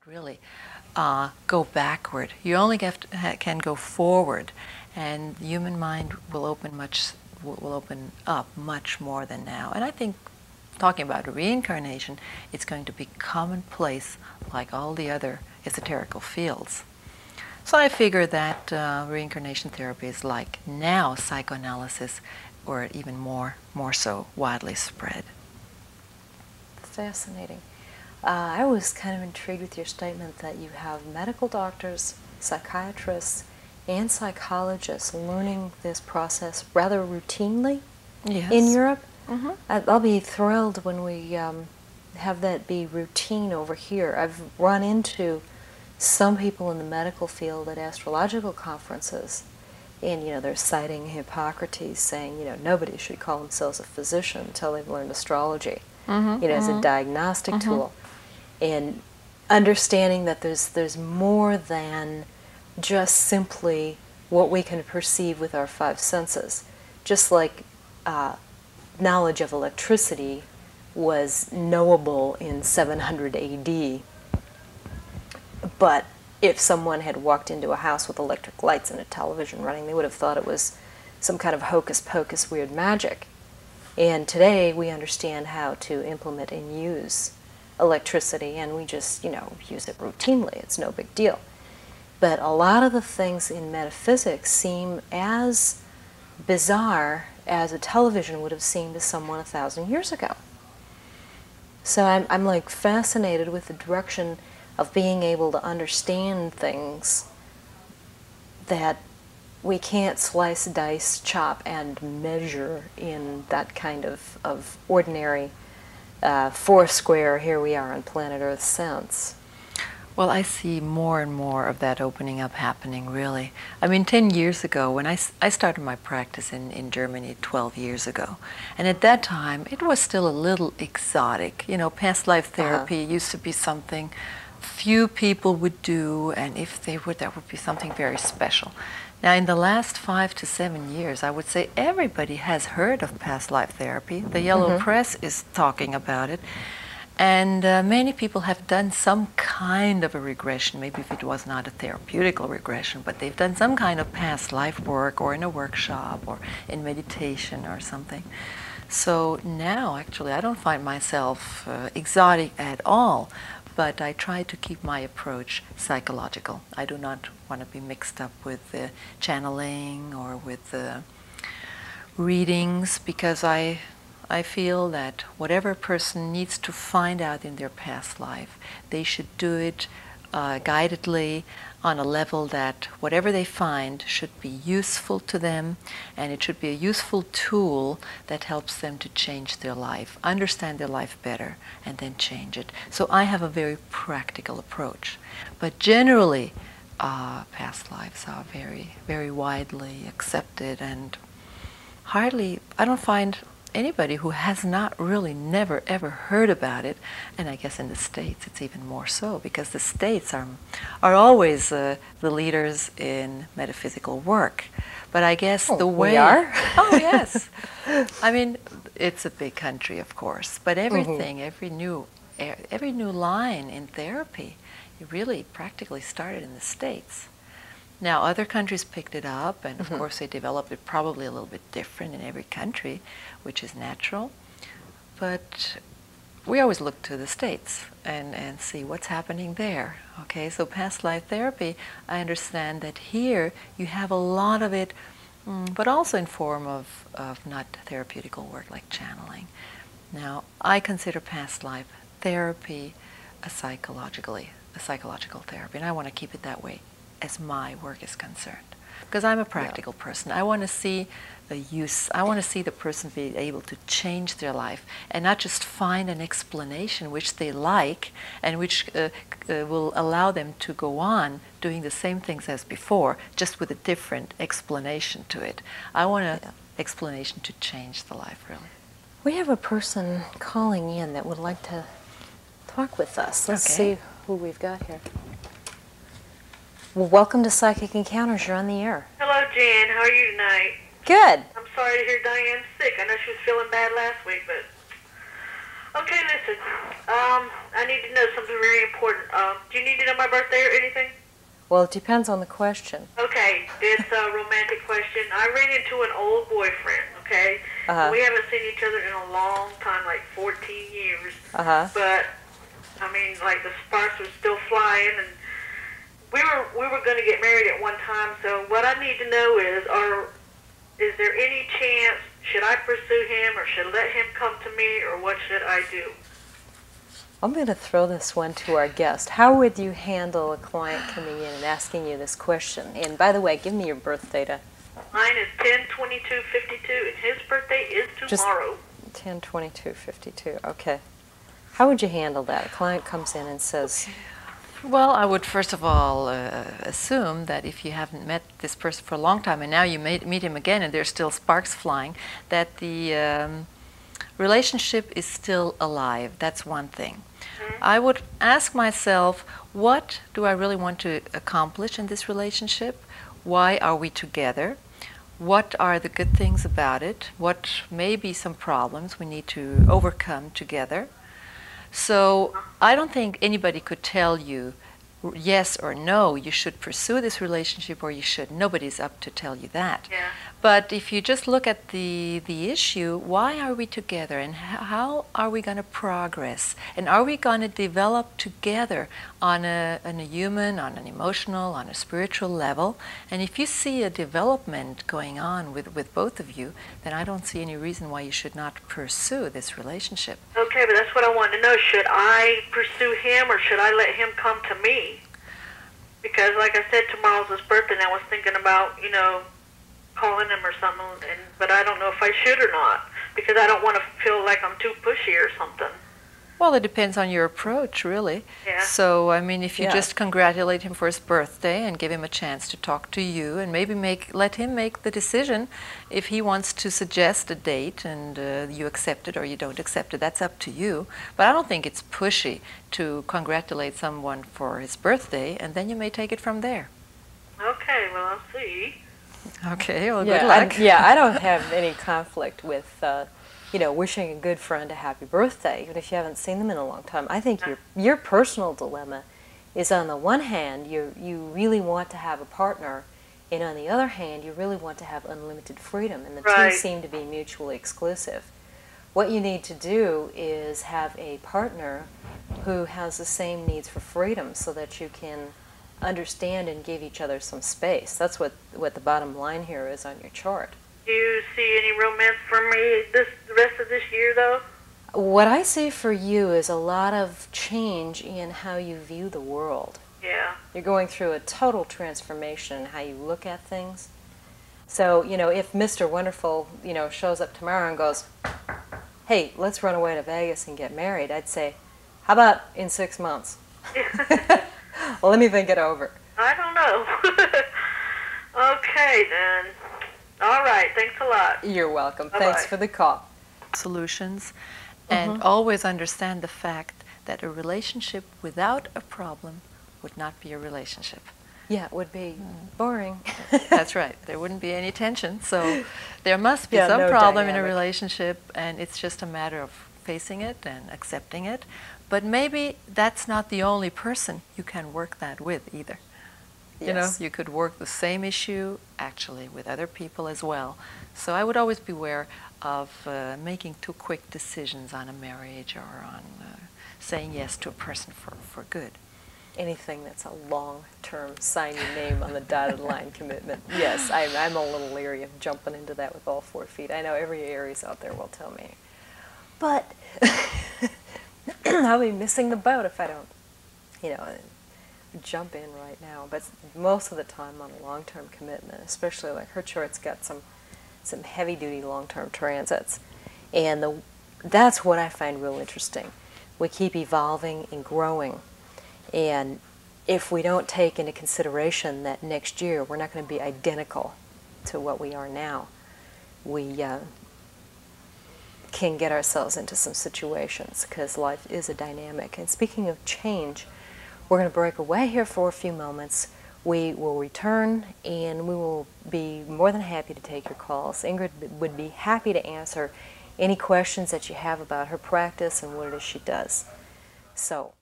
really go backward. You only can go forward, and the human mind will open up much more than now. And I think, talking about reincarnation, it's going to be commonplace like all the other esoterical fields. So I figure that reincarnation therapy is like now psychoanalysis, or even more so widely spread. Fascinating. I was kind of intrigued with your statement that you have medical doctors, psychiatrists, and psychologists learning this process rather routinely in Europe. Mm-hmm. I'll be thrilled when we have that be routine over here. I've run into some people in the medical field at astrological conferences, and they're citing Hippocrates, saying nobody should call themselves a physician until they've learned astrology, as a diagnostic tool, and understanding that there's more than just simply what we can perceive with our five senses. Just like knowledge of electricity was knowable in 700 AD, but if someone had walked into a house with electric lights and a television running, they would have thought it was some kind of hocus-pocus weird magic. And today we understand how to implement and use electricity, and we just, use it routinely. It's no big deal. But a lot of the things in metaphysics seem as bizarre as a television would have seemed to someone 1,000 years ago. So I'm like fascinated with the direction of being able to understand things that we can't slice, dice, chop, and measure in that kind of ordinary four-square, here we are on planet Earth sense. Well, I see more and more of that opening up happening, really. I mean, 10 years ago, when I started my practice in Germany 12 years ago, and at that time, it was still a little exotic. Past life therapy used to be something few people would do, and if they would, that would be something very special. Now, in the last 5 to 7 years, I would say everybody has heard of past life therapy. The Yellow Press is talking about it. And many people have done some kind of a regression, maybe if it was not a therapeutical regression, but they've done some kind of past life work, or in a workshop, or in meditation or something. So now, actually, I don't find myself exotic at all, but I try to keep my approach psychological. I do not want to be mixed up with channeling or with readings, because I feel that whatever a person needs to find out in their past life, they should do it guidedly, on a level that whatever they find should be useful to them, and it should be a useful tool that helps them to change their life, understand their life better, and then change it. So I have a very practical approach. But generally, past lives are very, very widely accepted, and I don't find anybody who has not really never ever heard about it. And I guess in the States it's even more so, because the States are always the leaders in metaphysical work. But I guess the way we are. Oh yes, I mean, it's a big country, of course, but everything, every new line in therapy, it really practically started in the States. Now, other countries picked it up, and of course they developed it probably a little bit different in every country, which is natural. But we always look to the States and see what's happening there. Okay, so past life therapy, I understand that here you have a lot of it, but also in form of not therapeutical work like channeling. Now, I consider past life therapy a psychological therapy, and I want to keep it that way as my work is concerned, because I'm a practical person. I want to see the use. I want to see the person be able to change their life, and not just find an explanation which they like and which will allow them to go on doing the same things as before, just with a different explanation to it. I want an explanation to change the life, really. We have a person calling in that would like to talk with us. Let's see who we've got here. Well, welcome to Psychic Encounters. You're on the air. Hello, Jan. How are you tonight? Good. I'm sorry to hear Diane's sick. I know she was feeling bad last week, but Okay, listen. I need to know something very important. Do you need to know my birthday or anything? Well, it depends on the question. Okay, it's a romantic question. I ran into an old boyfriend, okay? Uh-huh. We haven't seen each other in a long time, like 14 years. Uh-huh. But, I mean, like, the sparks were still flying, and we were going to get married at one time, so what I need to know is there any chance, should I pursue him, or should I let him come to me, or what should I do? I'm going to throw this one to our guest. How would you handle a client coming in and asking you this question? And by the way, give me your birth data. Mine is 10/22/52, and his birthday is tomorrow. 10/22/52. Okay. How would you handle that? A client comes in and says, Well, I would first of all assume that if you haven't met this person for a long time and now you meet him again and there's still sparks flying, that the relationship is still alive. That's one thing. I would ask myself, what do I really want to accomplish in this relationship? Why are we together? What are the good things about it? What may be some problems we need to overcome together? So I don't think anybody could tell you yes or no, you should pursue this relationship or you should. Nobody's up to tell you that. Yeah. But if you just look at the issue, why are we together and how are we going to progress? And are we going to develop together on a human, on an emotional, on a spiritual level? And if you see a development going on with both of you, then I don't see any reason why you should not pursue this relationship. Okay, but that's what I wanted to know. Should I pursue him, or should I let him come to me? Because, like I said, tomorrow's his birthday, and I was thinking about, calling him or something, but I don't know if I should or not, because I don't want to feel like I'm too pushy or something. Well, it depends on your approach, really. Yeah. So, I mean, if you just congratulate him for his birthday and give him a chance to talk to you and maybe let him make the decision if he wants to suggest a date and you accept it or you don't accept it, that's up to you. But I don't think it's pushy to congratulate someone for his birthday, and then you may take it from there. Okay, well, I'll see. Okay, well, good luck. I don't have any conflict with wishing a good friend a happy birthday, even if you haven't seen them in a long time. I think your personal dilemma is, on the one hand, you really want to have a partner, and on the other hand, you really want to have unlimited freedom, and the two seem to be mutually exclusive. What you need to do is have a partner who has the same needs for freedom so that you can understand and give each other some space. That's what the bottom line here is on your chart. Do you see any romance for me the rest of this year, though? What I see for you is a lot of change in how you view the world. Yeah. You're going through a total transformation in how you look at things. So, if Mr. Wonderful, shows up tomorrow and goes, hey, let's run away to Vegas and get married, I'd say, how about in 6 months? Well, let me think it over. I don't know. Okay, then. All right, thanks a lot. You're welcome. Bye-bye. Thanks for the call. Solutions, and always understand the fact that a relationship without a problem would not be a relationship. Yeah, it would be boring. That's right. There wouldn't be any tension. So there must be some no problem in a dynamic. relationship, and it's just a matter of facing it and accepting it. But maybe that's not the only person you can work that with either. Yes. You could work the same issue actually with other people as well. So I would always beware of making too quick decisions on a marriage or on saying yes to a person for good. Anything that's a long-term sign your name on the dotted line commitment. Yes, I'm a little leery of jumping into that with all 4 feet. I know every Aries out there will tell me. But I'll be missing the boat if I don't, jump in right now. But most of the time on a long-term commitment, especially like her chart's got some heavy-duty long-term transits. And that's what I find real interesting. We keep evolving and growing. And if we don't take into consideration that next year we're not going to be identical to what we are now, we can get ourselves into some situations because life is a dynamic. And speaking of change, we're going to break away here for a few moments. We will return and we will be more than happy to take your calls. Ingrid would be happy to answer any questions that you have about her practice and what it is she does. So